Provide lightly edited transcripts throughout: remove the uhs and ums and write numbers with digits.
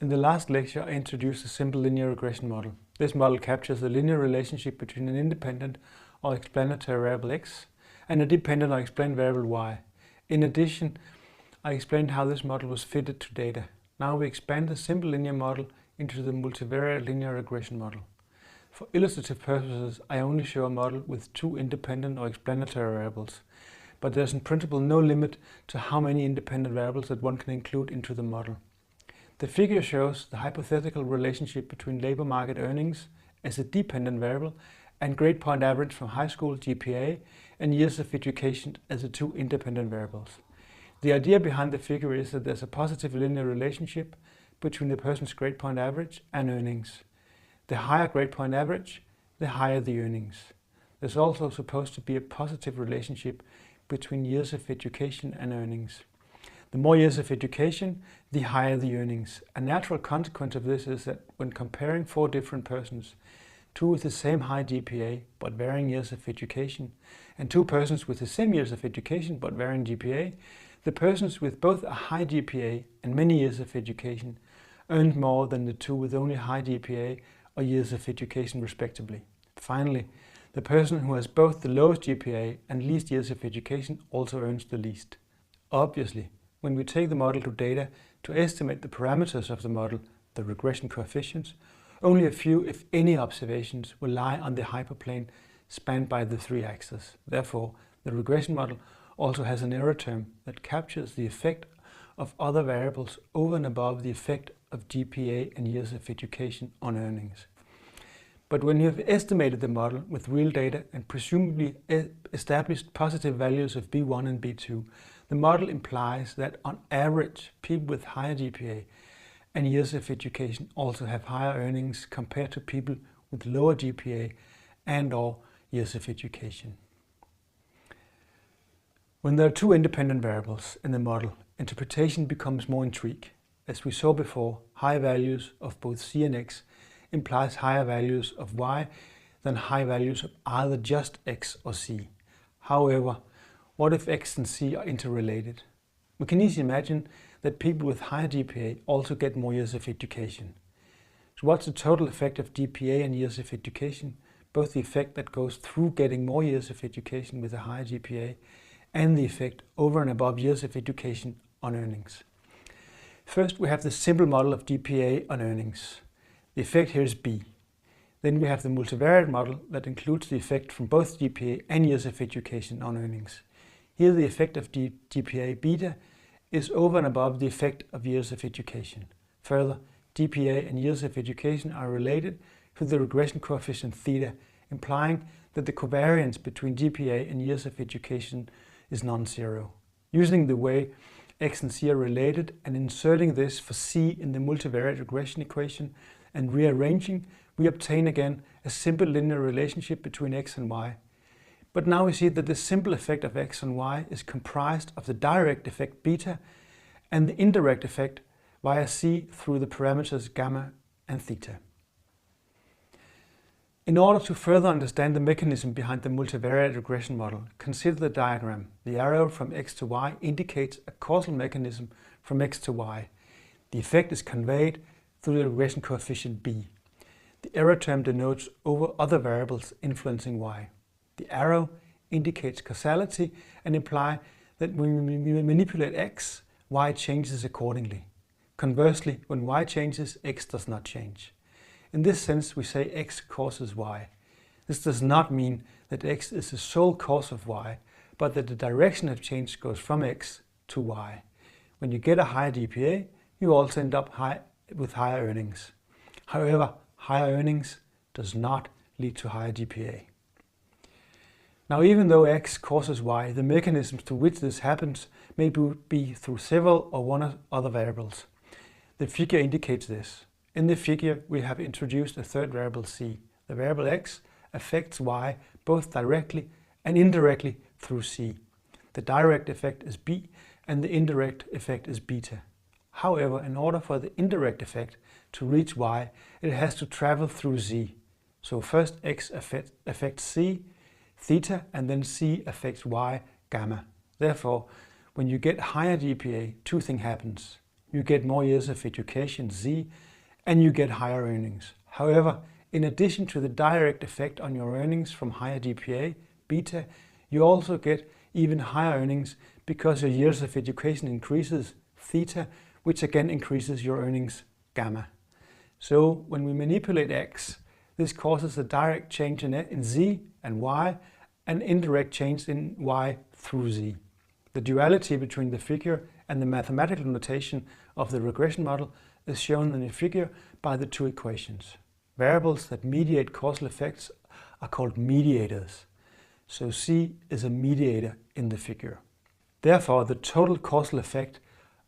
In the last lecture, I introduced a simple linear regression model. This model captures the linear relationship between an independent or explanatory variable x and a dependent or explained variable y. In addition, I explained how this model was fitted to data. Now we expand the simple linear model into the multivariate linear regression model. For illustrative purposes, I only show a model with two independent or explanatory variables, but there's in principle no limit to how many independent variables that one can include into the model. The figure shows the hypothetical relationship between labor market earnings as a dependent variable and grade point average from high school GPA and years of education as the two independent variables. The idea behind the figure is that there's a positive linear relationship between the person's grade point average and earnings. The higher grade point average, the higher the earnings. There's also supposed to be a positive relationship between years of education and earnings. The more years of education, the higher the earnings. A natural consequence of this is that when comparing four different persons, two with the same high GPA but varying years of education, and two persons with the same years of education but varying GPA, the persons with both a high GPA and many years of education earned more than the two with only high GPA or years of education respectively. Finally, the person who has both the lowest GPA and least years of education also earns the least. Obviously, when we take the model to data to estimate the parameters of the model, the regression coefficients, only a few, if any, observations will lie on the hyperplane spanned by the three axes. Therefore, the regression model also has an error term that captures the effect of other variables over and above the effect of GPA and years of education on earnings. But when you have estimated the model with real data and presumably established positive values of B1 and B2, the model implies that on average, people with higher GPA and years of education also have higher earnings compared to people with lower GPA and/or years of education. When there are two independent variables in the model, interpretation becomes more intriguing. As we saw before, high values of both c and x implies higher values of y than high values of either just x or c. However, what if x and c are interrelated? We can easily imagine that people with higher GPA also get more years of education. So what's the total effect of GPA and years of education? Both the effect that goes through getting more years of education with a higher GPA and the effect over and above years of education on earnings. First, we have the simple model of GPA on earnings. The effect here is B. Then we have the multivariate model that includes the effect from both GPA and years of education on earnings. Here the effect of GPA beta is over and above the effect of years of education. Further, GPA and years of education are related to the regression coefficient theta, implying that the covariance between GPA and years of education is non-zero. Using the way x and c are related and inserting this for c in the multivariate regression equation and rearranging, we obtain again a simple linear relationship between x and y. But now we see that the simple effect of x and y is comprised of the direct effect beta and the indirect effect via c through the parameters gamma and theta. In order to further understand the mechanism behind the multivariate regression model, consider the diagram. The arrow from x to y indicates a causal mechanism from x to y. The effect is conveyed through the regression coefficient b. The error term denotes over other variables influencing y. The arrow indicates causality and implies that when we manipulate x, y changes accordingly. Conversely, when y changes, x does not change. In this sense, we say x causes y. This does not mean that x is the sole cause of y, but that the direction of change goes from x to y. When you get a higher GPA, you also end up with higher earnings. However, higher earnings does not lead to higher GPA. Now, even though x causes y, the mechanisms to which this happens may be through several or one or other variables. The figure indicates this. In the figure, we have introduced a third variable c. The variable x affects y both directly and indirectly through c. The direct effect is b and the indirect effect is beta. However, in order for the indirect effect to reach y, it has to travel through z. So first x affects c, theta, and then c affects y, gamma. Therefore, when you get higher GPA, two things happens. you get more years of education, Z, and you get higher earnings. However, in addition to the direct effect on your earnings from higher GPA, beta, you also get even higher earnings because your years of education increases, theta, which again increases your earnings, gamma. So when we manipulate X, this causes a direct change in Z and Y, and indirect change in Y through Z. The duality between the figure and the mathematical notation of the regression model is shown in the figure by the two equations. Variables that mediate causal effects are called mediators. So C is a mediator in the figure. Therefore, the total causal effect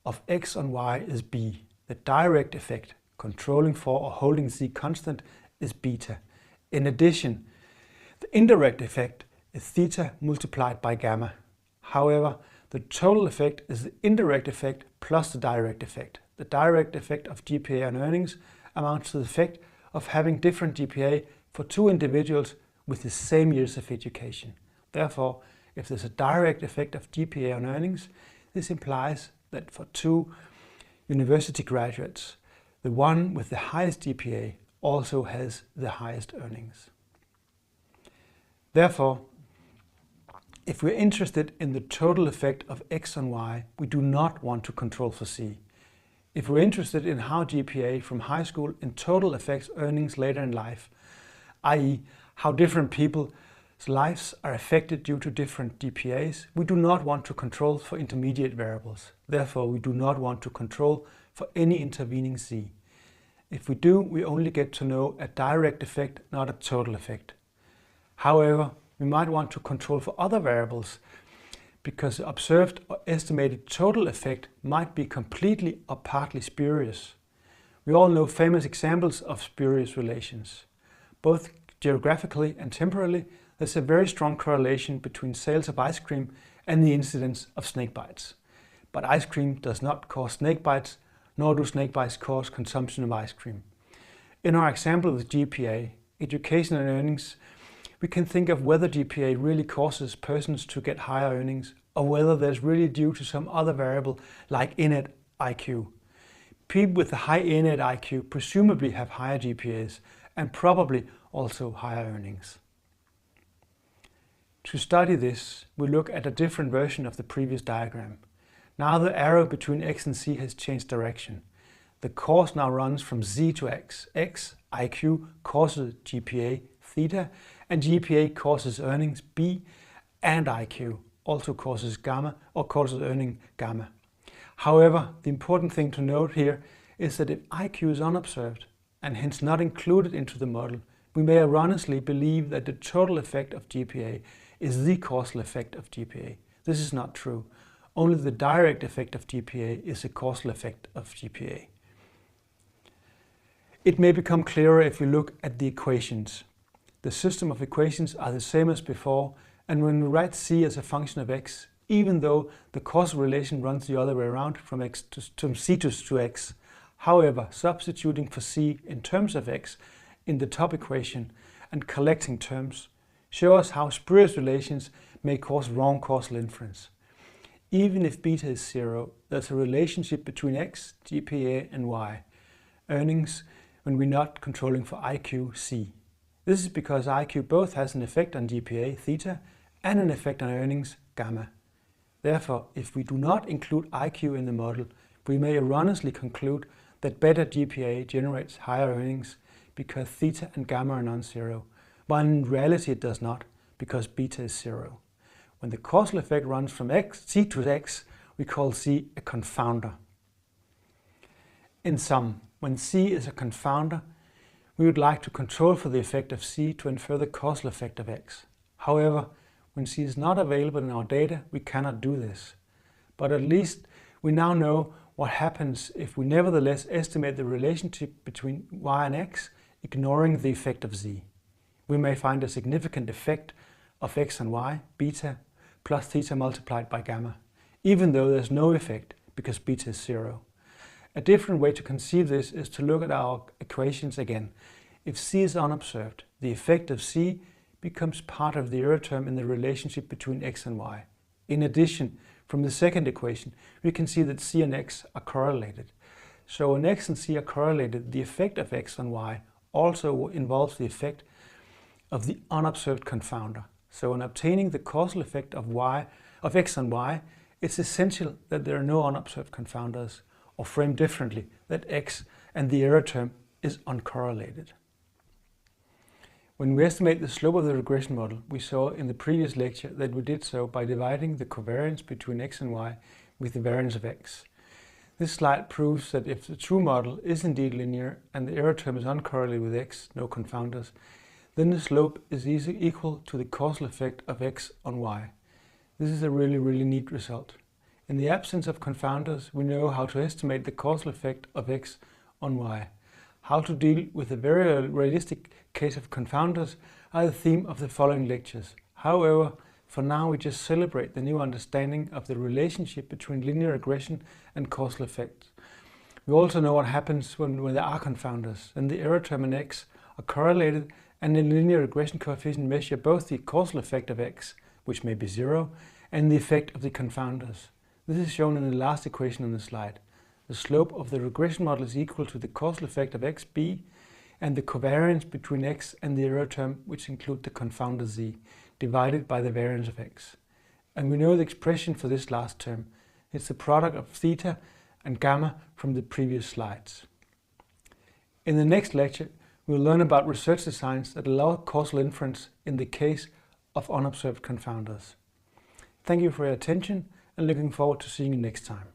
of X on Y is B. The direct effect, controlling for or holding Z constant, is beta. In addition, the indirect effect is theta multiplied by gamma. However, the total effect is the indirect effect plus the direct effect. The direct effect of GPA on earnings amounts to the effect of having different GPA for two individuals with the same years of education. Therefore, if there's a direct effect of GPA on earnings, this implies that for two university graduates, the one with the highest GPA also has the highest earnings. Therefore, if we're interested in the total effect of X on Y, we do not want to control for C. If we're interested in how GPA from high school in total affects earnings later in life, i.e. how different people's lives are affected due to different GPAs, we do not want to control for intermediate variables. Therefore, we do not want to control for any intervening Z. If we do, we only get to know a direct effect, not a total effect. However, we might want to control for other variables because the observed or estimated total effect might be completely or partly spurious. We all know famous examples of spurious relations. Both geographically and temporally, there's a very strong correlation between sales of ice cream and the incidence of snake bites. But ice cream does not cause snake bites, nor do snake bites cause consumption of ice cream. In our example with GPA, education and earnings, we can think of whether GPA really causes persons to get higher earnings or whether there's really due to some other variable like innate IQ. People with a high innate IQ presumably have higher GPAs and probably also higher earnings. To study this, we look at a different version of the previous diagram. Now the arrow between X and C has changed direction. The course now runs from Z to X. X, IQ, causes GPA, theta, and GPA causes earnings, B, and IQ also causes gamma or causes earning gamma. However, the important thing to note here is that if IQ is unobserved and hence not included into the model, we may erroneously believe that the total effect of GPA is the causal effect of GPA. This is not true. Only the direct effect of GPA is the causal effect of GPA. It may become clearer if we look at the equations. The system of equations are the same as before, and when we write C as a function of X, even though the causal relation runs the other way around from C to X, however, substituting for C in terms of X in the top equation and collecting terms show us how spurious relations may cause wrong causal inference. Even if beta is 0, there's a relationship between X, GPA and Y, earnings when we're not controlling for IQ, C. This is because IQ both has an effect on GPA, theta, and an effect on earnings, gamma. Therefore, if we do not include IQ in the model, we may erroneously conclude that better GPA generates higher earnings because theta and gamma are non-zero, while in reality it does not, because beta is 0. When the causal effect runs from C to X, we call C a confounder. In sum, when C is a confounder, we would like to control for the effect of C to infer the causal effect of X. However, when C is not available in our data, we cannot do this. But at least we now know what happens if we nevertheless estimate the relationship between Y and X, ignoring the effect of Z. We may find a significant effect of X and Y, beta, plus theta multiplied by gamma, even though there's no effect because beta is 0. A different way to conceive this is to look at our equations again. If C is unobserved, the effect of C becomes part of the error term in the relationship between X and Y. In addition, from the second equation, we can see that C and X are correlated. So when x and c are correlated, the effect of x on y also involves the effect of the unobserved confounder. So in obtaining the causal effect of x on y, it's essential that there are no unobserved confounders, or framed differently, that x and the error term is uncorrelated. When we estimate the slope of the regression model, we saw in the previous lecture that we did so by dividing the covariance between x and y with the variance of x. This slide proves that if the true model is indeed linear and the error term is uncorrelated with x, no confounders, then the slope is equal to the causal effect of x on y. This is a really neat result. In the absence of confounders, we know how to estimate the causal effect of x on y. How to deal with the very realistic case of confounders are the theme of the following lectures. However, for now we just celebrate the new understanding of the relationship between linear regression and causal effects. We also know what happens when there are confounders, and the error term and x are correlated, and the linear regression coefficient measure both the causal effect of x, which may be 0, and the effect of the confounders. This is shown in the last equation on the slide. The slope of the regression model is equal to the causal effect of xb and the covariance between x and the error term, which include the confounder z, divided by the variance of x. And we know the expression for this last term. It's the product of theta and gamma from the previous slides. In the next lecture, we'll learn about research designs that allow causal inference in the case of unobserved confounders. Thank you for your attention, and looking forward to seeing you next time.